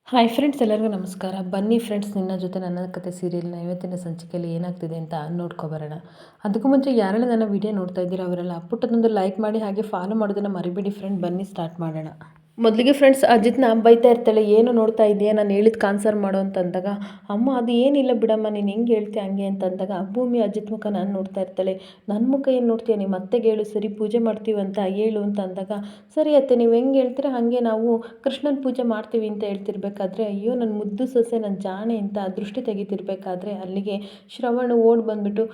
Hi friends, ಎಲ್ಲರಿಗೂ ನಮಸ್ಕಾರ. ಬನ್ನಿ ಫ್ರೆಂಡ್ಸ್, ನಿನ್ನ ಜೊತೆ ನನ್ನ ಕತೆ ಸೀರಿಯಲ್ನ ಇವತ್ತಿನ ಸಂಚಿಕೆಯಲ್ಲಿ ಏನಾಗ್ತಿದೆ ಅಂತ ನೋಡ್ಕೊಬರೋಣ. ಅದಕ್ಕೂ ಮುಂಚೆ ಯಾರೆಲ್ಲ ನನ್ನ ವಿಡಿಯೋ ನೋಡ್ತಾ ಇದ್ದೀರಾ ಅವರೆಲ್ಲ ಪುಟ್ಟದೊಂದು ಲೈಕ್ ಮಾಡಿ, ಹಾಗೆ ಫಾಲೋ ಮಾಡೋದನ್ನು ಮರಿಬೇಡಿ ಫ್ರೆಂಡ್. ಬನ್ನಿ ಸ್ಟಾರ್ಟ್ ಮಾಡೋಣ. ಮೊದಲಿಗೆ ಫ್ರೆಂಡ್ಸ್, ಅಜಿತ್ನ ಬೈತಾ ಇರ್ತಾಳೆ. ಏನು ನೋಡ್ತಾ ಇದೆಯಾ, ನಾನು ಹೇಳಿದ ಕಾನ್ಸರ್ ಮಾಡೋ ಅಂತ ಅಂದಾಗ, ಅಮ್ಮ ಅದು ಏನಿಲ್ಲ ಬಿಡಮ್ಮ, ನೀನು ಹೆಂಗೆ ಹೇಳ್ತೀಯ ಹಂಗೆ ಅಂತ ಅಂದಾಗ, ಭೂಮಿ ಅಜಿತ್ ಮುಖ ನಾನು ನೋಡ್ತಾ ಇರ್ತಾಳೆ. ನನ್ನ ಮುಖ ಏನು ನೋಡ್ತೀಯ, ನಿಮ್ಮ ಅತ್ತೆಗೆ ಹೇಳು, ಸರಿ ಪೂಜೆ ಮಾಡ್ತೀವಿ ಅಂತ ಹೇಳು ಅಂತ ಅಂದಾಗ, ಸರಿ ಅತ್ತೆ ನೀವು ಹೆಂಗೆ ಹೇಳ್ತೀರ ಹಾಗೆ ನಾವು ಕೃಷ್ಣನ ಪೂಜೆ ಮಾಡ್ತೀವಿ ಅಂತ ಹೇಳ್ತಿರ್ಬೇಕಾದ್ರೆ, ಅಯ್ಯೋ ನನ್ನ ಮುದ್ದು ಸೊಸೆ, ನನ್ನ ಜಾಣೆ ಅಂತ ದೃಷ್ಟಿ ತೆಗಿತಿರ್ಬೇಕಾದ್ರೆ ಅಲ್ಲಿಗೆ ಶ್ರವಣ್ ಓಡ್ ಬಂದುಬಿಟ್ಟು,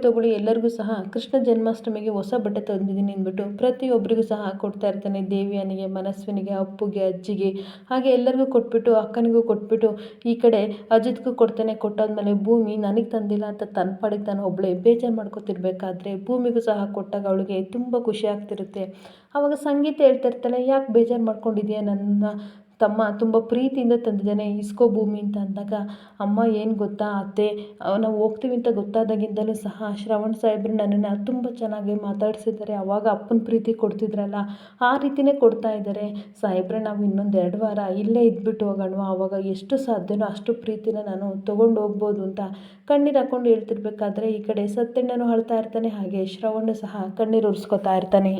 ತೊಗೊಳ್ಳಿ ಎಲ್ಲರಿಗೂ ಸಹ ಕೃಷ್ಣ ಜನ್ಮಾಷ್ಟಮಿಗೆ ಹೊಸ ಬಟ್ಟೆ ತಂದಿದ್ದೀನಿ ಅಂದ್ಬಿಟ್ಟು ಪ್ರತಿಯೊಬ್ಬರಿಗೂ ಸಹ ಕೊಡ್ತಾ ಇರ್ತಾನೆ. ದೇವಿಯನಿಗೆ, ಮನಸ್ವಿನಿಗೆ, ಅಪ್ಪುಗೆ, ಅಜ್ಜಿಗೆ, ಹಾಗೆ ಎಲ್ಲರಿಗೂ ಕೊಟ್ಬಿಟ್ಟು, ಅಕ್ಕನಿಗೂ ಕೊಟ್ಬಿಟ್ಟು ಈ ಕಡೆ ಅಜಿತ್ಗೂ ಕೊಡ್ತಾನೆ. ಕೊಟ್ಟಾದ್ಮೇಲೆ ಭೂಮಿ ನನಗೆ ತಂದಿಲ್ಲ ಅಂತ ತನ್ನ ಪಾಡಿಗೆ ತಾನು ಒಬ್ಬಳೇ ಬೇಜಾರು ಮಾಡ್ಕೊತಿರ್ಬೇಕಾದ್ರೆ ಭೂಮಿಗೂ ಸಹ ಕೊಟ್ಟಾಗ ಅವಳಿಗೆ ತುಂಬ ಖುಷಿ ಆಗ್ತಿರುತ್ತೆ. ಆವಾಗ ಸಂಗೀತ ಹೇಳ್ತಿರ್ತಾಳೆ, ಯಾಕೆ ಬೇಜಾರು ಮಾಡ್ಕೊಂಡಿದ್ಯಾ, ನನ್ನ ತಮ್ಮ ತುಂಬ ಪ್ರೀತಿಯಿಂದ ತಂದಿದ್ದಾನೆ, ಇಸ್ಕೋ ಭೂಮಿ ಅಂತ ಅಂದಾಗ, ಅಮ್ಮ ಏನು ಗೊತ್ತಾ ಅತ್ತೆ, ನಾವು ಹೋಗ್ತೀವಿ ಅಂತ ಗೊತ್ತಾದಾಗಿಂದಲೂ ಸಹ ಶ್ರವಣ್ ಸಾಹೇಬ್ರು ನನ್ನನ್ನು ತುಂಬ ಚೆನ್ನಾಗಿ ಮಾತಾಡ್ಸಿದ್ದಾರೆ. ಆವಾಗ ಅಪ್ಪನ ಪ್ರೀತಿ ಕೊಡ್ತಿದ್ರಲ್ಲ, ಆ ರೀತಿಯೇ ಕೊಡ್ತಾ ಇದ್ದಾರೆ ಸಾಹೇಬ್ರೆ. ನಾವು ಇನ್ನೊಂದು 2 ವಾರ ಇಲ್ಲೇ ಇದ್ಬಿಟ್ಟು ಹೋಗೋಣ, ಆವಾಗ ಎಷ್ಟು ಸಾಧ್ಯನೋ ಅಷ್ಟು ಪ್ರೀತಿನ ನಾನು ತೊಗೊಂಡು ಹೋಗ್ಬೋದು ಅಂತ ಕಣ್ಣೀರು ಹಾಕ್ಕೊಂಡು ಹೇಳ್ತಿರ್ಬೇಕಾದ್ರೆ ಈ ಕಡೆ ಸತ್ಯಣ್ಣನೂ ಅಳ್ತಾ ಇರ್ತಾನೆ, ಹಾಗೆ ಶ್ರವಣ್ ಸಹ ಕಣ್ಣೀರು ಉರಿಸ್ಕೊತಾ ಇರ್ತಾನೆ.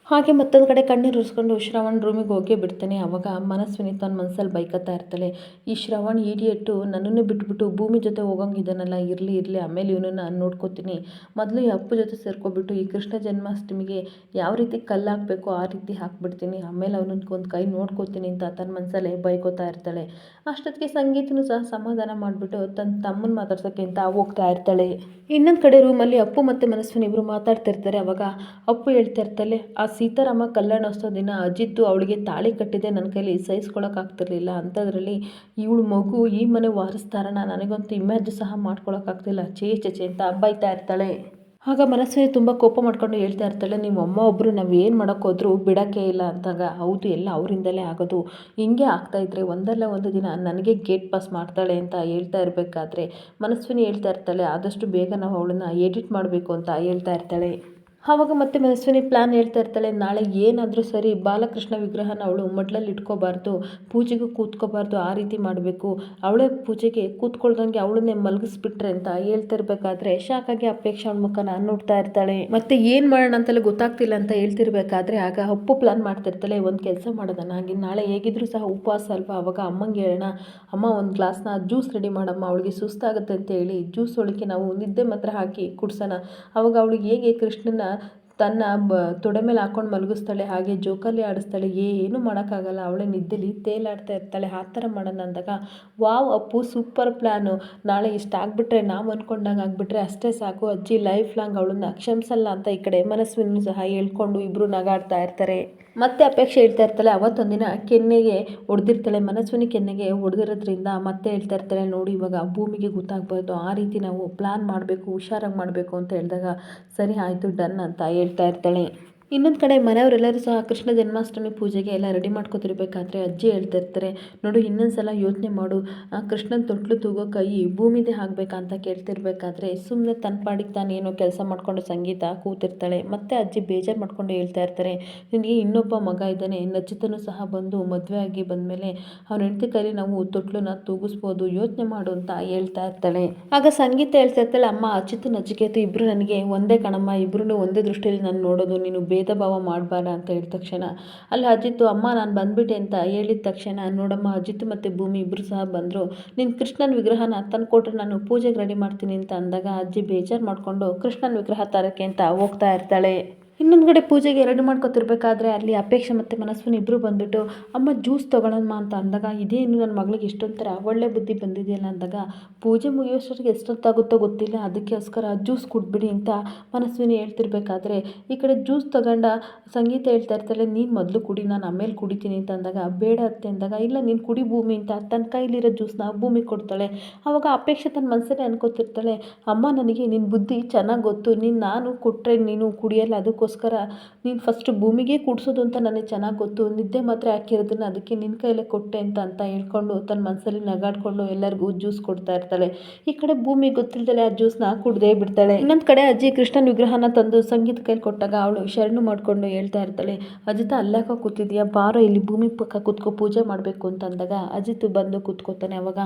ಹಾಗೆ ಮತ್ತೊಂದು ಕಡೆ ಕಣ್ಣೀರು ಉರಿಸ್ಕೊಂಡು ಶ್ರವಣ್ ರೂಮಿಗೆ ಹೋಗೇ ಬಿಡ್ತಾನೆ. ಆವಾಗ ಮನಸ್ವಿನಿ ತನ್ನ ಮನಸ್ಸಲ್ಲಿ ಬೈಕತ್ತಾ ಇರ್ತಾಳೆ, ಈ ಶ್ರವಣ್ ಈಡಿಯಟ್ಟು ನನ್ನನ್ನು ಬಿಟ್ಬಿಟ್ಟು ಭೂಮಿ ಜೊತೆ ಹೋಗಂಗಿದ್ದಾನಲ್ಲ, ಇರಲಿ ಆಮೇಲೆ ಇವನನ್ನು ನೋಡ್ಕೋತೀನಿ, ಮೊದಲು ಈ ಅಪ್ಪು ಜೊತೆ ಸೇರ್ಕೊಬಿಟ್ಟು ಈ ಕೃಷ್ಣ ಜನ್ಮಾಷ್ಟಮಿಗೆ ಯಾವ ರೀತಿ ಕಲ್ಲು ಹಾಕಬೇಕು ಆ ರೀತಿ ಹಾಕ್ಬಿಡ್ತೀನಿ, ಆಮೇಲೆ ಅವನೊಂದು ಕೈ ನೋಡ್ಕೋತೀನಿ ಅಂತ ತನ್ನ ಮನಸ್ಸಲ್ಲೇ ಬೈಕೋತಾ ಇರ್ತಾಳೆ. ಅಷ್ಟೊತ್ತಿಗೆ ಸಂಗೀತನೂ ಸಹ ಸಮಾಧಾನ ಮಾಡಿಬಿಟ್ಟು ತನ್ನ ತಮ್ಮನ ಮಾತಾಡ್ಸೋಕ್ಕೆ ಅಂತ ಹೋಗ್ತಾ ಇರ್ತಾಳೆ. ಇನ್ನೊಂದು ಕಡೆ ರೂಮಲ್ಲಿ ಅಪ್ಪು ಮತ್ತು ಮನಸ್ವಿನಿ ಇಬ್ಬರು ಮಾತಾಡ್ತಿರ್ತಾರೆ. ಅವಾಗ ಅಪ್ಪು ಹೇಳ್ತಾ ಇರ್ತಾಳೆ, ಆ ಸೀತಾರಾಮ ಕಲ್ಯಾಣೋತ್ಸವ ದಿನ ಅಜಿತ್ತು ಅವಳಿಗೆ ತಾಳಿ ಕಟ್ಟಿದೆ ನನ್ನ ಕೈಲಿ ಸಹಿಸ್ಕೊಳಕ್ಕಾಗ್ತಿರ್ಲಿಲ್ಲ, ಅಂಥದ್ರಲ್ಲಿ ಇವಳು ಮಗು ಈ ಮನೆ ವಾರಿಸ್ತಾರಣ, ನನಗಂತೂ ಇಮ್ಯಾಜ್ ಸಹ ಮಾಡ್ಕೊಳಕ್ಕಾಗ್ತಿಲ್ಲ, ಚೇ ಅಂತ ಬೈತಾ ಇರ್ತಾಳೆ. ಆಗ ಮನಸ್ಸಿಗೆ ತುಂಬ ಕೋಪ ಮಾಡ್ಕೊಂಡು ಹೇಳ್ತಾ ಇರ್ತಾಳೆ, ನಿಮ್ಮ ಅಮ್ಮ ಒಬ್ಬರು ನಾವು ಏನು ಮಾಡೋಕ್ಕೋದ್ರೂ ಬಿಡೋಕ್ಕೆ ಇಲ್ಲ ಅಂತಾಗ, ಹೌದು ಎಲ್ಲ ಅವರಿಂದಲೇ ಆಗೋದು, ಹಿಂಗೆ ಆಗ್ತಾಯಿದ್ರೆ ಒಂದಲ್ಲ ಒಂದು ದಿನ ನನಗೆ ಗೇಟ್ ಪಾಸ್ ಮಾಡ್ತಾಳೆ ಅಂತ ಹೇಳ್ತಾ ಇರಬೇಕಾದ್ರೆ ಮನಸ್ವಿನಿ ಹೇಳ್ತಾ ಇರ್ತಾಳೆ, ಆದಷ್ಟು ಬೇಗ ನಾವು ಅವಳನ್ನು ಎಡಿಟ್ ಮಾಡಬೇಕು ಅಂತ ಹೇಳ್ತಾ ಇರ್ತಾಳೆ. ಆವಾಗ ಮತ್ತೆ ಮನಸ್ವಿನಿ ಪ್ಲ್ಯಾನ್ ಹೇಳ್ತಾ ಇರ್ತಾಳೆ, ನಾಳೆ ಏನಾದರೂ ಸರಿ ಬಾಲಕೃಷ್ಣ ವಿಗ್ರಹನ ಅವಳು ಮಡ್ಲಲ್ಲಿ ಇಟ್ಕೋಬಾರ್ದು, ಪೂಜೆಗೂ ಕೂತ್ಕೋಬಾರ್ದು, ಆ ರೀತಿ ಮಾಡಬೇಕು, ಅವಳೇ ಪೂಜೆಗೆ ಕೂತ್ಕೊಳ್ದಂಗೆ ಅವಳನ್ನೇ ಮಲಗಿಸ್ಬಿಟ್ರೆ ಅಂತ ಹೇಳ್ತಿರ್ಬೇಕಾದ್ರೆ ಶಾಕಾಗಿ ಅಪೇಕ್ಷೆ ಅವಳ ಮುಖನ ನೋಡ್ತಾ ಇರ್ತಾಳೆ. ಮತ್ತೆ ಏನು ಮಾಡೋಣ ಅಂತಲೇ ಗೊತ್ತಾಗ್ತಿಲ್ಲ ಅಂತ ಹೇಳ್ತಿರ್ಬೇಕಾದ್ರೆ ಆಗ ಅಪ್ಪು ಪ್ಲ್ಯಾನ್ ಮಾಡ್ತಿರ್ತಾಳೆ, ಒಂದು ಕೆಲಸ ಮಾಡೋದನ್ನ, ಹಾಗೆ ನಾಳೆ ಹೇಗಿದ್ರೂ ಸಹ ಉಪವಾಸ ಅಲ್ವಾ, ಅವಾಗ ಅಮ್ಮಂಗೆ ಹೇಳೋಣ, ಅಮ್ಮ ಒಂದು ಗ್ಲಾಸ್ನ ಜ್ಯೂಸ್ ರೆಡಿ ಮಾಡಮ್ಮ, ಅವಳಿಗೆ ಸುಸ್ತಾಗುತ್ತೆ ಅಂತ ಹೇಳಿ ಜ್ಯೂಸ್ ಒಳಗೆ ನಾವು ನಿದ್ದೆ ಮಾತ್ರ ಹಾಕಿ ಕುಡ್ಸೋಣ, ಅವಾಗ ಅವಳಿಗೆ ಹೇಗೆ ಕೃಷ್ಣನ ತನ್ನ ತೊಡೆ ಮೇಲೆ ಹಾಕ್ಕೊಂಡು ಮಲಗಿಸ್ತಾಳೆ, ಹಾಗೆ ಜೋಕಾಲಿ ಆಡಿಸ್ತಾಳೆ, ಏನೂ ಮಾಡೋಕ್ಕಾಗಲ್ಲ, ಅವಳೇ ನಿದ್ದೆಲಿ ತೇಲಾಡ್ತಾ ಇರ್ತಾಳೆ, ಆ ಥರ ಮಾಡೋಣ ಅಂದಾಗ, ವಾವ್ ಅಪ್ಪು ಸೂಪರ್ ಪ್ಲ್ಯಾನು, ನಾಳೆ ಇಷ್ಟು ಆಗಿಬಿಟ್ರೆ, ನಾವು ಅಂದ್ಕೊಂಡಾಗ ಆಗಿಬಿಟ್ರೆ ಅಷ್ಟೇ ಸಾಕು, ಅಜ್ಜಿ ಲೈಫ್ ಲಾಂಗ್ ಅವಳನ್ನ ಕ್ಷಮಿಸಲ್ಲ ಅಂತ ಈ ಕಡೆ ಮನಸ್ವಿನೂ ಸಹ ಹೇಳ್ಕೊಂಡು ಇಬ್ಬರು ನಗಾಡ್ತಾ ಇರ್ತಾರೆ. ಮತ್ತೆ ಅಪೇಕ್ಷೆ ಹೇಳ್ತಾ ಇರ್ತಾಳೆ, ಅವತ್ತೊಂದಿನ ಕೆನ್ನೆಗೆ ಹೊಡೆದಿರ್ತಾಳೆ, ಮನಸ್ವಿನಿ ಕೆನ್ನೆಗೆ ಹೊಡೆದಿರೋದ್ರಿಂದ ಮತ್ತೆ ಹೇಳ್ತಾ ಇರ್ತಾಳೆ, ನೋಡಿ ಇವಾಗ ಭೂಮಿಗೆ ಗೊತ್ತಾಗ್ಬಾರ್ದು, ಆ ರೀತಿ ನಾವು ಪ್ಲ್ಯಾನ್ ಮಾಡಬೇಕು, ಹುಷಾರಾಗಿ ಮಾಡಬೇಕು ಅಂತ ಹೇಳಿದಾಗ, ಸರಿ ಆಯಿತು ಡನ್ ಅಂತ ಹೇಳ್ತಾ ಇರ್ತಾಳೆ. ಇನ್ನೊಂದು ಕಡೆ ಮನೆಯವರೆಲ್ಲರೂ ಸಹ ಕೃಷ್ಣ ಜನ್ಮಾಷ್ಟಮಿ ಪೂಜೆಗೆ ಎಲ್ಲ ರೆಡಿ ಮಾಡ್ಕೊತಿರ್ಬೇಕಾದ್ರೆ ಅಜ್ಜಿ ಹೇಳ್ತಾ ಇರ್ತಾರೆ, ನೋಡು ಇನ್ನೊಂದು ಸಲ ಯೋಚನೆ ಮಾಡು, ಕೃಷ್ಣನ ತೊಟ್ಲು ತೂಗೋ ಕೈ ಭೂಮಿದೇ ಆಗಬೇಕಂತ ಕೇಳ್ತಿರ್ಬೇಕಾದ್ರೆ ಸುಮ್ಮನೆ ತನ್ನ ಪಾಡಿಗೆ ತಾನು ಏನೋ ಕೆಲಸ ಮಾಡಿಕೊಂಡು ಸಂಗೀತ ಕೂತಿರ್ತಾಳೆ. ಮತ್ತೆ ಅಜ್ಜಿ ಬೇಜಾರು ಮಾಡ್ಕೊಂಡು ಹೇಳ್ತಾ ಇರ್ತಾರೆ, ನಿನಗೆ ಇನ್ನೊಬ್ಬ ಮಗ ಇದ್ದಾನೆ, ನಚಿತನೂ ಸಹ ಬಂದು ಮದುವೆ ಆಗಿ ಬಂದಮೇಲೆ ಅವನ ಹೆಂಡತಿ ಕೈಲಿ ನಾವು ತೊಟ್ಲನ್ನ ತೂಗಿಸ್ಬೋದು, ಯೋಚನೆ ಮಾಡು ಅಂತ ಹೇಳ್ತಾ ಇರ್ತಾಳೆ. ಆಗ ಸಂಗೀತ ಹೇಳ್ತಾ ಇರ್ತಾಳೆ, ಅಮ್ಮ ಅಚ್ಯುತ್ ನಚಿಕೇತ ಇಬ್ಬರು ನನಗೆ ಒಂದೇ ಕಣಮ್ಮ, ಇಬ್ಬರೂ ಒಂದೇ ದೃಷ್ಟಿಯಲ್ಲಿ ನಾನು ನೋಡೋದು, ನೀನು ಭೇದ ಭಾವ ಮಾಡಬಾರ ಅಂತ ಹೇಳಿದ ತಕ್ಷಣ ಅಲ್ಲಿ ಅಜಿತ್ತು, ಅಮ್ಮ ನಾನು ಬಂದ್ಬಿಟ್ಟೆ ಅಂತ ಹೇಳಿದ ತಕ್ಷಣ, ನೋಡಮ್ಮ ಅಜಿತ್ ಮತ್ತು ಭೂಮಿ ಇಬ್ಬರು ಸಹ ಬಂದರು, ನೀನು ಕೃಷ್ಣನ ವಿಗ್ರಹನ ತಂದು ಕೊಟ್ಟರೆ ನಾನು ಪೂಜೆಗೆ ರೆಡಿ ಮಾಡ್ತೀನಿ ಅಂತ ಅಂದಾಗ ಅಜ್ಜಿ ಬೇಜಾರು ಮಾಡಿಕೊಂಡು ಕೃಷ್ಣನ ವಿಗ್ರಹ ತರೋಕ್ಕೆ ಅಂತ ಹೋಗ್ತಾ ಇರ್ತಾಳೆ. ಇನ್ನೊಂದು ಕಡೆ ಪೂಜೆಗೆ ರೆಡಿ ಮಾಡ್ಕೊತಿರ್ಬೇಕಾದ್ರೆ ಅಲ್ಲಿ ಅಪೇಕ್ಷೆ ಮತ್ತು ಮನಸ್ವಿನಿ ಇಬ್ಬರು ಬಂದುಬಿಟ್ಟು, ಅಮ್ಮ ಜ್ಯೂಸ್ ತೊಗೊಳಮ್ಮ ಅಂತ ಅಂದಾಗ, ಇದೇನು ನನ್ನ ಮಗಳಿಗೆ ಇಷ್ಟೊಂಥರ ಒಳ್ಳೆ ಬುದ್ಧಿ ಬಂದಿದೆಯಲ್ಲ ಅಂದಾಗ, ಪೂಜೆ ಮುಗಿಯೋಷ್ಟೊತ್ತಿಗೆ ಎಷ್ಟೊತ್ತಾಗುತ್ತೋ ಗೊತ್ತಿಲ್ಲ, ಅದಕ್ಕೋಸ್ಕರ ಜ್ಯೂಸ್ ಕುಡಿಬಿಡಿ ಅಂತ ಮನಸ್ವಿನಿ ಹೇಳ್ತಿರ್ಬೇಕಾದ್ರೆ ಈ ಕಡೆ ಜ್ಯೂಸ್ ತಗೊಂಡ ಸಂಗೀತ ಹೇಳ್ತಾ ಇರ್ತಾಳೆ, ನೀನು ಮೊದಲು ಕುಡಿ, ನಾನು ಆಮೇಲೆ ಕುಡಿತೀನಿ ಅಂತ ಅಂದಾಗ, ಬೇಡ ಅತ್ತೆ ಅಂದಾಗ, ಇಲ್ಲ ನೀನು ಕುಡಿ ಭೂಮಿ ಅಂತ ತನ್ನ ಕೈಲಿರೋ ಜ್ಯೂಸ್ನ ಭೂಮಿ ಕೊಡ್ತಾಳೆ. ಆವಾಗ ಅಪೇಕ್ಷೆ ತನ್ನ ಮನಸ್ಸಲ್ಲೇ ಅನ್ಕೋತಿರ್ತಾಳೆ, ಅಮ್ಮ ನನಗೆ ನಿನ್ನ ಬುದ್ಧಿ ಚೆನ್ನಾಗಿ ಗೊತ್ತು, ನಾನು ಕೊಟ್ಟರೆ ನೀನು ಕುಡಿಯಲ್ಲ, ಅದಕ್ಕೋಸ್ಕರ ಅದಕ್ಕೋಸ್ಕರ ನೀನು ಫಸ್ಟ್ ಭೂಮಿಗೆ ಕೂಡಿಸೋದು ಅಂತ ನನಗೆ ಚೆನ್ನಾಗಿ ಗೊತ್ತು, ನಿದ್ದೆ ಮಾತ್ರೆ ಹಾಕಿರೋದನ್ನು ಅದಕ್ಕೆ ನಿನ್ನ ಕೈಲೇ ಕೊಟ್ಟೆ ಅಂತ ಹೇಳ್ಕೊಂಡು ತನ್ನ ಮನಸ್ಸಲ್ಲಿ ನಗಾಡ್ಕೊಂಡು ಎಲ್ಲರಿಗೂ ಜ್ಯೂಸ್ ಕೊಡ್ತಾ ಇರ್ತಾಳೆ. ಈ ಕಡೆ ಭೂಮಿ ಗೊತ್ತಿಲ್ದಲೆ ಆ ಜ್ಯೂಸ್ನ ಕುಡ್ದೇ ಬಿಡ್ತಾಳೆ. ಇನ್ನೊಂದು ಕಡೆ ಅಜ್ಜಿ ಕೃಷ್ಣನ ವಿಗ್ರಹನ ತಂದು ಸಂಗೀತ ಕೈಲಿ ಕೊಟ್ಟಾಗ ಅವಳು ಶರಣು ಮಾಡಿಕೊಂಡು ಹೇಳ್ತಾ ಇರ್ತಾಳೆ, ಅಜಿತ ಅಲ್ಲಾಕ ಕೂತಿದ್ಯಾ, ಬಾರೋ ಇಲ್ಲಿ ಭೂಮಿ ಪಕ್ಕ ಕೂತ್ಕೋ, ಪೂಜೆ ಮಾಡಬೇಕು ಅಂತ ಅಂದಾಗ ಅಜಿತ್ ಬಂದು ಕೂತ್ಕೋತಾನೆ. ಅವಾಗ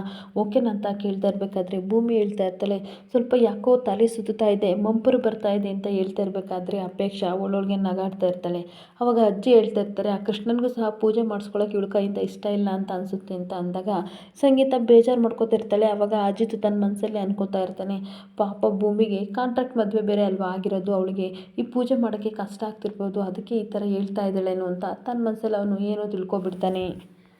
ಓಕೆನಾ ಅಂತ ಕೇಳ್ತಾ ಇರಬೇಕಾದ್ರೆ ಭೂಮಿ ಹೇಳ್ತಾ ಇರ್ತಾಳೆ, ಸ್ವಲ್ಪ ಯಾಕೋ ತಲೆ ಸುತ್ತಾ ಇದೆ, ಮಂಪರು ಬರ್ತಾ ಇದೆ ಅಂತ ಹೇಳ್ತಾ ಇರಬೇಕಾದ್ರೆ ಅಪೇಕ್ಷ ಅವಳೊಳಗೆ ನಗಾಡ್ತಾ ಇರ್ತಾಳೆ. ಅವಾಗ ಅಜ್ಜಿ ಹೇಳ್ತಾ ಇರ್ತಾರೆ, ಆ ಕೃಷ್ಣನಿಗೂ ಸಹ ಪೂಜೆ ಮಾಡಿಸ್ಕೊಳ್ಳೋಕೆ ಇವಳ ಕೈಯಿಂದ ಇಷ್ಟ ಇಲ್ಲ ಅಂತ ಅನಿಸುತ್ತೆ ಅಂತ ಅಂದಾಗ ಸಂಗೀತ ಬೇಜಾರು ಮಾಡ್ಕೋತಿರ್ತಾಳೆ. ಅವಾಗ ಅಜಿತ್ ತನ್ನ ಮನಸ್ಸಲ್ಲಿ ಅನ್ಕೋತಾ ಇರ್ತಾನೆ, ಪಾಪ ಭೂಮಿಗೆ ಕಾಂಟ್ರಾಕ್ಟ್ ಮದುವೆ ಬೇರೆ ಅಲ್ವಾ ಆಗಿರೋದು, ಅವಳಿಗೆ ಈ ಪೂಜೆ ಮಾಡೋಕ್ಕೆ ಕಷ್ಟ ಆಗ್ತಿರ್ಬೋದು, ಅದಕ್ಕೆ ಈ ಥರ ಹೇಳ್ತಾ ಇದ್ದಾಳೇನೋ ಅಂತ ತನ್ನ ಮನಸ್ಸಲ್ಲಿ ಅವನು ಏನೋ ತಿಳ್ಕೊಬಿಡ್ತಾನೆ.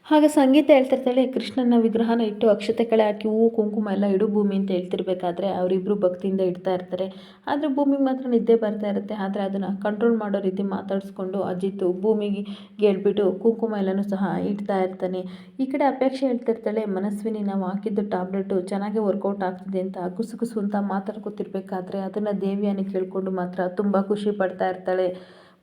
ಆಗ ಸಂಗೀತ ಹೇಳ್ತಿರ್ತಾಳೆ, ಕೃಷ್ಣನ ವಿಗ್ರಹನ ಇಟ್ಟು ಅಕ್ಷತೆ ಕಳೆ ಹಾಕಿ ಹೂವು ಕುಂಕುಮ ಎಲ್ಲ ಇಡು ಭೂಮಿ ಅಂತ ಹೇಳ್ತಿರ್ಬೇಕಾದ್ರೆ ಅವರಿಬ್ಬರು ಭಕ್ತಿಯಿಂದ ಇಡ್ತಾ ಇರ್ತಾರೆ. ಆದರೆ ಭೂಮಿಗೆ ಮಾತ್ರ ನಿದ್ದೆ ಬರ್ತಾ ಇರುತ್ತೆ. ಆದರೆ ಅದನ್ನು ಕಂಟ್ರೋಲ್ ಮಾಡೋ ರೀತಿ ಮಾತಾಡಿಸ್ಕೊಂಡು ಅಜಿತ್ ಭೂಮಿಗೆ ಹೇಳ್ಬಿಟ್ಟು ಕುಂಕುಮ ಎಲ್ಲನೂ ಸಹ ಇಡ್ತಾ ಇರ್ತಾನೆ. ಈ ಕಡೆ ಅಪೇಕ್ಷೆ ಹೇಳ್ತಿರ್ತಾಳೆ, ಮನಸ್ವಿನಿ ನಾವು ಹಾಕಿದ್ದು ಟ್ಯಾಬ್ಲೆಟು ಚೆನ್ನಾಗಿ ವರ್ಕೌಟ್ ಆಗ್ತಿದೆ ಅಂತ ಗುಸು ಅಂತ ಮಾತಾಡ್ಕೊತಿರ್ಬೇಕಾದ್ರೆ ಅದನ್ನು ದೇವಿಯಾನಿ ಕೇಳಿಕೊಂಡು ಮಾತ್ರ ತುಂಬ ಖುಷಿ ಪಡ್ತಾ ಇರ್ತಾಳೆ.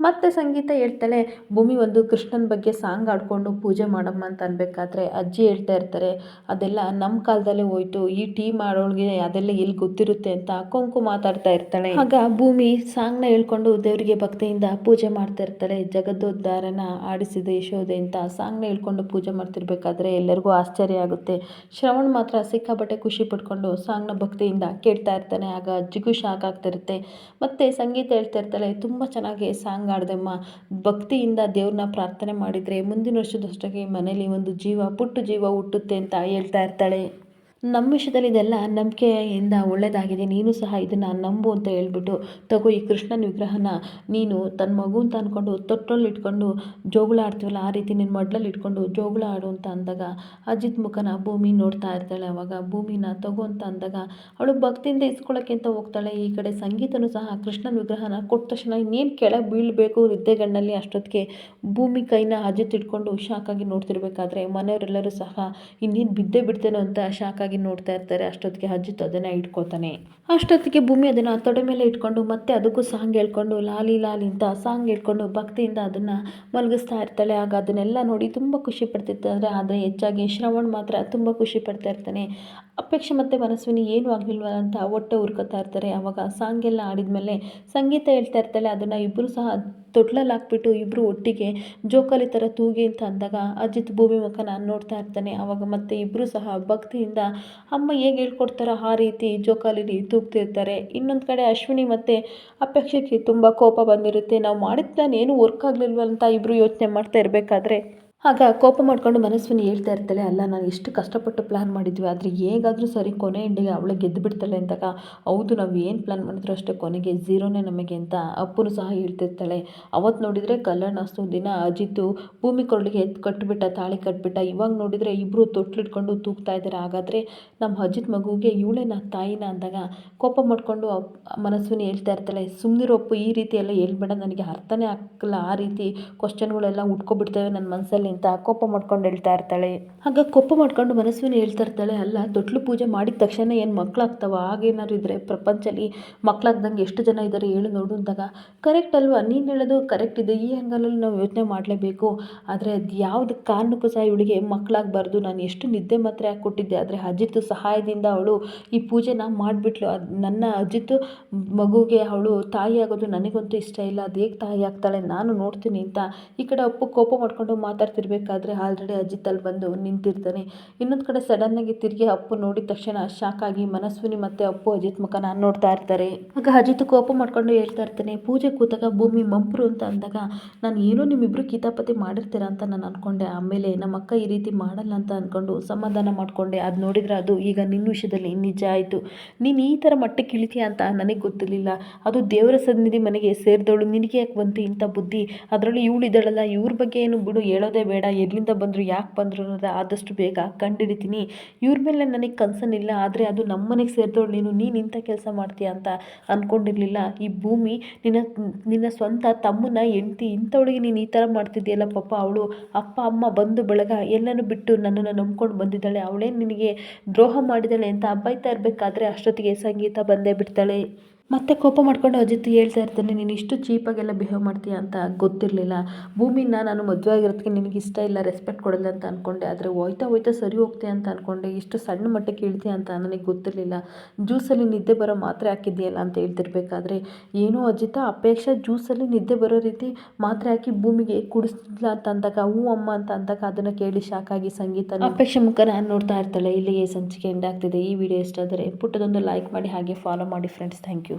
ಮತ್ತು ಸಂಗೀತ ಹೇಳ್ತಾಳೆ, ಭೂಮಿ ಒಂದು ಕೃಷ್ಣನ ಬಗ್ಗೆ ಸಾಂಗ್ ಆಡಿಕೊಂಡು ಪೂಜೆ ಮಾಡಮ್ಮ ಅಂತ ಅನ್ಬೇಕಾದ್ರೆ ಅಜ್ಜಿ ಹೇಳ್ತಾ ಇರ್ತಾರೆ, ಅದೆಲ್ಲ ನಮ್ಮ ಕಾಲದಲ್ಲೇ ಹೋಯ್ತು, ಈ ಟೀ ಮಾಡೋಳಿಗೆ ಅದೆಲ್ಲ ಎಲ್ಲಿ ಗೊತ್ತಿರುತ್ತೆ ಅಂತ ಕೊಂಕು ಮಾತಾಡ್ತಾ ಇರ್ತಾಳೆ. ಆಗ ಭೂಮಿ ಸಾಂಗ್ನ ಹೇಳ್ಕೊಂಡು ದೇವರಿಗೆ ಭಕ್ತಿಯಿಂದ ಪೂಜೆ ಮಾಡ್ತಾ ಇರ್ತಾಳೆ. ಜಗದೋದ್ಧಾರನ ಆಡಿಸಿದ ಯಶೋದೆ ಅಂತ ಸಾಂಗ್ನ ಹೇಳ್ಕೊಂಡು ಪೂಜೆ ಮಾಡ್ತಿರ್ಬೇಕಾದ್ರೆ ಎಲ್ಲರಿಗೂ ಆಶ್ಚರ್ಯ ಆಗುತ್ತೆ. ಶ್ರವಣ್ ಮಾತ್ರ ಸಿಕ್ಕಾಪಟ್ಟೆ ಖುಷಿ ಪಡ್ಕೊಂಡು ಸಾಂಗ್ನ ಭಕ್ತಿಯಿಂದ ಕೇಳ್ತಾ ಇರ್ತಾನೆ. ಆಗ ಅಜ್ಜಿಗೂ ಶಾಕ್ ಆಗ್ತಿರುತ್ತೆ. ಮತ್ತು ಸಂಗೀತ ಹೇಳ್ತಾ ಇರ್ತಾಳೆ, ತುಂಬ ಚೆನ್ನಾಗಿ ಸಾಂಗ್ ಆಡ್ದಮ್ಮ, ಭಕ್ತಿಯಿಂದ ದೇವ್ರನ್ನ ಪ್ರಾರ್ಥನೆ ಮಾಡಿದರೆ ಮುಂದಿನ ವರ್ಷದಷ್ಟಕ್ಕೆ ಮನೇಲಿ ಒಂದು ಪುಟ್ಟು ಜೀವ ಹುಟ್ಟುತ್ತೆ ಅಂತ ಹೇಳ್ತಾ ಇರ್ತಾಳೆ. ನಮ್ಮ ವಿಷಯದಲ್ಲಿ ಇದೆಲ್ಲ ನಂಬಿಕೆಯಿಂದ ಒಳ್ಳೆಯದಾಗಿದೆ, ನೀನು ಸಹ ಇದನ್ನು ನಂಬು ಅಂತ ಹೇಳ್ಬಿಟ್ಟು ತಗೋ ಈ ಕೃಷ್ಣನ ವಿಗ್ರಹನ ನೀನು ತನ್ನ ಮಗು ಅಂತ ಅಂದ್ಕೊಂಡು ತೊಟ್ಟಲ್ಲಿ ಇಟ್ಕೊಂಡು ಜೋಗುಳ ಆಡ್ತೀವಲ್ಲ ಆ ರೀತಿ ನಿನ್ನ ಮಡ್ಲಲ್ಲಿ ಇಟ್ಕೊಂಡು ಜೋಗುಳ ಆಡು ಅಂತ ಅಂದಾಗ ಅಜಿತ್ ಮುಖನ ಭೂಮಿ ನೋಡ್ತಾ ಇರ್ತಾಳೆ. ಅವಾಗ ಭೂಮಿನ ತಗೋ ಅಂತ ಅಂದಾಗ ಅವಳು ಭಕ್ತಿಯಿಂದ ಇಸ್ಕೊಳ್ಳೋಕ್ಕೆ ಅಂತ ಹೋಗ್ತಾಳೆ. ಈ ಕಡೆ ಸಂಗೀತನೂ ಸಹ ಕೃಷ್ಣನ ವಿಗ್ರಹನ ಕೊಟ್ಟ ತಕ್ಷಣ ಇನ್ನೇನು ಕೆಳಗೆ ಬೀಳಬೇಕು ನಿದ್ದೆಗಣ್ಣಲ್ಲಿ ಅಷ್ಟೊತ್ತಿಗೆ ಭೂಮಿ ಕೈನ ಅಜಿತ್ ಇಟ್ಕೊಂಡು ಶಾಕಾಗಿ ನೋಡ್ತಿರ್ಬೇಕಾದ್ರೆ ಮನೆಯವರೆಲ್ಲರೂ ಸಹ ಇನ್ನೇನು ಬಿದ್ದೇ ಬಿಡ್ತೇನೋ ಅಂತ ಶಾಕಾಗಿ ನೋಡ್ತಾ ಇರ್ತಾರೆ. ಅಷ್ಟೊತ್ತಿಗೆ ಅಜಿತ್ ಅದನ್ನು ಇಟ್ಕೋತಾನೆ. ಅಷ್ಟೊತ್ತಿಗೆ ಭೂಮಿ ಅದನ್ನು ತೊಡೆ ಮೇಲೆ ಇಟ್ಕೊಂಡು ಮತ್ತೆ ಅದಕ್ಕೂ ಸಾಂಗ್ ಹೇಳ್ಕೊಂಡು ಲಾಲಿ ಲಾಲಿ ಅಂತ ಸಾಂಗ್ ಹೇಳ್ಕೊಂಡು ಭಕ್ತಿಯಿಂದ ಅದನ್ನು ಮಲಗಿಸ್ತಾ ಇರ್ತಾಳೆ. ಆಗ ಅದನ್ನೆಲ್ಲ ನೋಡಿ ತುಂಬ ಖುಷಿ ಪಡ್ತಿರ್ತಾರೆ. ಆದರೆ ಹೆಚ್ಚಾಗಿ ಶ್ರವಣ್ ಮಾತ್ರ ತುಂಬ ಖುಷಿ ಪಡ್ತಾ ಇರ್ತಾನೆ. ಅಪೇಕ್ಷೆ ಮತ್ತು ಮನಸ್ವಿನಿ ಏನೂ ಆಗಲಿಲ್ವ ಅಂತ ಹೊಟ್ಟೆ ಹುರ್ಕೋತಾ ಇರ್ತಾರೆ. ಆವಾಗ ಸಾಂಗ್ ಎಲ್ಲ ಆಡಿದ್ಮೇಲೆ ಸಂಗೀತ ಹೇಳ್ತಾ ಇರ್ತಾಳೆ, ಅದನ್ನು ಇಬ್ಬರು ಸಹ ತೊಟ್ಲಲ್ಲಿ ಹಾಕ್ಬಿಟ್ಟು ಇಬ್ಬರು ಒಟ್ಟಿಗೆ ಜೋಕಾಲಿ ಥರ ತೂಗಿ ಅಂತ ಅಂದಾಗ ಅಜಿತ್ ಭೂಮಿ ಮುಖನ ನೋಡ್ತಾ ಇರ್ತಾನೆ. ಆವಾಗ ಮತ್ತೆ ಇಬ್ಬರು ಸಹ ಭಕ್ತಿಯಿಂದ ಅಮ್ಮ ಹೇಗೆ ಹೇಳ್ಕೊಡ್ತಾರೋ ಆ ರೀತಿ ಜೋಕಾಲಿಲಿ ತೂಗ್ತಿರ್ತಾರೆ. ಇನ್ನೊಂದು ಕಡೆ ಅಶ್ವಿನಿ ಮತ್ತು ಅಪೇಕ್ಷೆಗೆ ತುಂಬ ಕೋಪ ಬಂದಿರುತ್ತೆ. ನಾವು ಮಾಡಿದ ಪ್ಲಾನ್ ಏನೂ ವರ್ಕ್ ಆಗಲಿಲ್ವ ಅಂತ ಇಬ್ಬರು ಯೋಚನೆ ಮಾಡ್ತಾ ಇರಬೇಕಾದ್ರೆ ಆಗ ಕೋಪ ಮಾಡಿಕೊಂಡು ಮನಸ್ವಿನಿ ಹೇಳ್ತಾ ಇರ್ತಾಳೆ, ಅಲ್ಲ ನಾನು ಎಷ್ಟು ಕಷ್ಟಪಟ್ಟು ಪ್ಲ್ಯಾನ್ ಮಾಡಿದ್ವಿ, ಆದರೆ ಹೇಗಾದರೂ ಸರಿ ಕೊನೆ ಎಂಡಿಗೆ ಅವಳೇ ಗೆದ್ದು ಬಿಡ್ತಾಳೆ ಅಂದಾಗ ಹೌದು ನಾವು ಏನು ಪ್ಲ್ಯಾನ್ ಮಾಡಿದ್ರು ಅಷ್ಟೇ ಕೊನೆಗೆ ಝೀರೋನೇ ನಮಗೆ ಅಂತ ಅಪ್ಪನು ಸಹ ಹೇಳ್ತಿರ್ತಾಳೆ. ಅವತ್ತು ನೋಡಿದರೆ ಕಲ್ಯಾಣೋತ್ಸವ ದಿನ ಅಜಿತ್ತು ಭೂಮಿ ಕೊರಳಿಗೆ ಕಟ್ಟಿಬಿಟ್ಟ, ತಾಳಿ ಕಟ್ಟಿಬಿಟ್ಟ. ಇವಾಗ ನೋಡಿದರೆ ಇಬ್ಬರು ತೊಟ್ಲಿಟ್ಕೊಂಡು ತೂಗ್ತಾ ಇದ್ದಾರೆ. ಹಾಗಾದರೆ ನಮ್ಮ ಅಜಿತ್ ಮಗುವಿಗೆ ಇವಳೇನ ತಾಯಿನ ಅಂದಾಗ ಕೋಪ ಮಾಡಿಕೊಂಡು ಮನಸ್ವಿನಿ ಹೇಳ್ತಾ ಇರ್ತಾಳೆ, ಸುಮ್ಮನಿರೊಪ್ಪು, ಈ ರೀತಿ ಎಲ್ಲ ಹೇಳ್ಬೇಡ, ನನಗೆ ಅರ್ಥನೇ ಆಗಲ್ಲ, ಆ ರೀತಿ ಕ್ವಶನ್ಗಳೆಲ್ಲ ಉಟ್ಕೊಬಿಡ್ತೇವೆ ನನ್ನ ಮನಸ್ಸಲ್ಲಿ ಅಂತ ಕೋಪ ಮಾಡ್ಕೊಂಡು ಹೇಳ್ತಾ ಇರ್ತಾಳೆ. ಆಗ ಕೋಪ ಮಾಡ್ಕೊಂಡು ಮನಸ್ವಿನಿ ಹೇಳ್ತಾ ಇರ್ತಾಳೆ, ಅಲ್ಲ ತೊಟ್ಲು ಪೂಜೆ ಮಾಡಿದ ತಕ್ಷಣ ಏನು ಮಕ್ಕಳಾಗ್ತಾವ, ಆಗೇನಾದ್ರು ಇದ್ದರೆ ಪ್ರಪಂಚದಲ್ಲಿ ಮಕ್ಕಳಾಗ್ದಂಗೆ ಎಷ್ಟು ಜನ ಇದ್ದಾರೆ ಹೇಳು ನೋಡು ಅಂದಾಗ ಕರೆಕ್ಟ್ ಅಲ್ವಾ, ನೀನು ಹೇಳೋದು ಕರೆಕ್ಟ್ ಇದೆ, ಈ ಆ್ಯಂಗಲಲ್ಲಿ ನಾವು ಯೋಚನೆ ಮಾಡಲೇಬೇಕು. ಆದರೆ ಅದು ಯಾವ್ದು ಕಾರಣಕ್ಕೂ ಸಹ ಇವಳಿಗೆ ಮಕ್ಕಳಾಗಬಾರ್ದು. ನಾನು ಎಷ್ಟು ನಿದ್ದೆ ಮಾತ್ರೆ ಹಾಕ್ಕೊಟ್ಟಿದ್ದೆ, ಆದರೆ ಅಜಿತ್ ಸಹಾಯದಿಂದ ಅವಳು ಈ ಪೂಜೆನ ಮಾಡಿಬಿಟ್ಲು. ನನ್ನ ಅಜಿತ್ ಮಗುಗೆ ಅವಳು ತಾಯಿ ಆಗೋದು ನನಗಂತೂ ಇಷ್ಟ ಇಲ್ಲ, ಅದು ಹೇಗೆ ತಾಯಿ ಆಗ್ತಾಳೆ ನಾನು ನೋಡ್ತೀನಿ ಅಂತ ಈ ಕಡೆ ಅಪ್ಪು ಕೋಪ ಮಾಡ್ಕೊಂಡು ಮಾತಾಡ್ತಿರ್ಬೇಕಾದ್ರೆ ಆಲ್ರೆಡಿ ಅಜಿತ್ ಅಲ್ಲಿ ಬಂದು ನಿಂತಿರ್ತಾನೆ. ಇನ್ನೊಂದು ಕಡೆ ಸಡನ್ನಾಗಿ ತಿರುಗಿ ಅಪ್ಪು ನೋಡಿದ ತಕ್ಷಣ ಶಾಕ್ ಆಗಿ ಮನಸ್ವಿನಿ ಮತ್ತು ಅಪ್ಪು ಅಜಿತ್ ಮುಖನ ನೋಡ್ತಾ ಇರ್ತಾರೆ. ಆಗ ಅಜಿತ್ ಕೋಪ ಮಾಡ್ಕೊಂಡು ಹೇಳ್ತಾ ಇರ್ತಾನೆ, ಪೂಜೆ ಕೂತಾಗ ಭೂಮಿ ಮಂಪ್ರು ಅಂತ ಅಂದಾಗ ನಾನು ಏನೋ ನಿಮ್ಮಿಬ್ಬರು ಕಿತಾಪತಿ ಮಾಡಿರ್ತೀರಾ ಅಂತ ನಾನು ಅಂದ್ಕೊಂಡೆ. ಆಮೇಲೆ ನಮ್ಮ ಅಕ್ಕ ಈ ರೀತಿ ಮಾಡಲ್ಲ ಅಂತ ಅಂದ್ಕೊಂಡು ಸಮಾಧಾನ ಮಾಡಿಕೊಂಡೆ. ಅದು ನೋಡಿದರೆ ಅದು ಈಗ ನಿನ್ನ ವಿಷಯದಲ್ಲಿ ನಿಜ ಆಯಿತು. ನೀನು ಈ ಥರ ಮಟ್ಟಕ್ಕೆ ಇಳಿತೀಯ ಅಂತ ನನಗೆ ಗೊತ್ತಿರಲಿಲ್ಲ. ಅದು ದೇವರ ಸನ್ನಿಧಿ ಮನೆಗೆ ಸೇರಿದವಳು, ನಿನಗೆ ಯಾಕೆ ಬಂತು ಇಂಥ ಬುದ್ಧಿ, ಅದರಲ್ಲಿ ಇವಳು ಇದ್ದಾಳಲ್ಲ, ಇವ್ರ ಬಗ್ಗೆ ಏನು ಬಿಡು, ಹೇಳೋದೇ ಬೇಡ, ಎಲ್ಲಿಂದ ಬಂದರು ಯಾಕೆ ಬಂದರು ಅನ್ನೋದು ಆದಷ್ಟು ಬೇಗ ಕಂಡುಹಿಡಿತೀನಿ. ಇವ್ರ ಮೇಲೆ ನನಗೆ ಕನ್ಸರ್ನ್ ಇಲ್ಲ, ಆದರೆ ಅದು ನಮ್ಮ ಮನೆಗೆ ಸೇರಿದವಳು, ನೀನು ಇಂಥ ಕೆಲಸ ಮಾಡ್ತೀಯ ಅಂತ ಅಂದ್ಕೊಂಡಿರಲಿಲ್ಲ. ಈ ಭೂಮಿ ನಿನ್ನ ಸ್ವಂತ ತಮ್ಮನ ಹೆಂಡ್ತಿ, ಇಂಥವಳಿಗೆ ನೀನು ಈ ಥರ ಮಾಡ್ತಿದ್ದೀಯಲ್ಲ, ಪಾಪ ಅವಳು ಅಪ್ಪ ಅಮ್ಮ ಬಂಧು ಬಳಗ ಎಲ್ಲನೂ ಬಿಟ್ಟು ನನ್ನನ್ನು ನಂಬ್ಕೊಂಡು ಬಂದಿದ್ದಾಳೆ, ಅವಳೇ ನಿನಗೆ ದ್ರೋಹ ಮಾಡಿದ್ದಾಳೆ ಅಂತ ಬೈತಾ ಇರಬೇಕಾದ್ರೆ ಅಷ್ಟೊತ್ತಿಗೆ ಸಂಗೀತ ಬಂದೇ ಬಿಡ್ತಾಳೆ. ಮತ್ತೆ ಕೋಪ ಮಾಡ್ಕೊಂಡು ಅಜಿತ್ ಹೇಳ್ತಾ ಇರ್ತಾನೆ, ನೀನು ಇಷ್ಟು ಚೀಪಾಗೆಲ್ಲ ಬಿಹೇವ್ ಮಾಡ್ತೀಯ ಅಂತ ಗೊತ್ತಿರಲಿಲ್ಲ. ಭೂಮಿನ ನಾನು ಮದುವೆ ಆಗಿರೋದಕ್ಕೆ ನಿನಗೆ ಇಷ್ಟ ಇಲ್ಲ, ರೆಸ್ಪೆಕ್ಟ್ ಕೊಡಲ್ಲ ಅಂತ ಅಂದ್ಕೊಂಡೆ. ಆದರೆ ಹೋಯ್ತಾ ಸರಿ ಹೋಗ್ತೀಯ ಅಂತ ಅಂದ್ಕೊಂಡೆ. ಇಷ್ಟು ಸಣ್ಣ ಮಟ್ಟಕ್ಕೆ ಇಳ್ತೀಯ ಅಂತ ನನಗೆ ಗೊತ್ತಿರಲಿಲ್ಲ. ಜ್ಯೂಸಲ್ಲಿ ನಿದ್ದೆ ಬರೋ ಮಾತ್ರೆ ಹಾಕಿದ್ಯಲ್ಲ ಅಂತ ಹೇಳ್ತಿರ್ಬೇಕಾದ್ರೆ, ಏನೋ ಅಜಿತ ಅಪೇಕ್ಷೆ ಜ್ಯೂಸಲ್ಲಿ ನಿದ್ದೆ ಬರೋ ರೀತಿ ಮಾತ್ರೆ ಹಾಕಿ ಭೂಮಿಗೆ ಕುಡಿಸ್ತಿಲ್ಲ ಅಂತ ಅಂದಾಗ ಹ್ಞೂ ಅಮ್ಮ ಅಂತ ಅಂದಾಗ ಅದನ್ನು ಕೇಳಿ ಶಾಕ್ ಆಗಿ ಸಂಗೀತ ಅಪೇಕ್ಷೆ ಮುಖ ನಾನು ನೋಡ್ತಾ ಇರ್ತಾಳೆ. ಇಲ್ಲಿಗೆ ಸಂಚಿಕೆ ಎಂಡ್ ಆಗ್ತಿದೆ. ಈ ವಿಡಿಯೋ ಇಷ್ಟ ಆದರೆ ಪುಟ್ಟದೊಂದು ಲೈಕ್ ಮಾಡಿ ಹಾಗೆ ಫಾಲೋ ಮಾಡಿ ಫ್ರೆಂಡ್ಸ್. Thank you.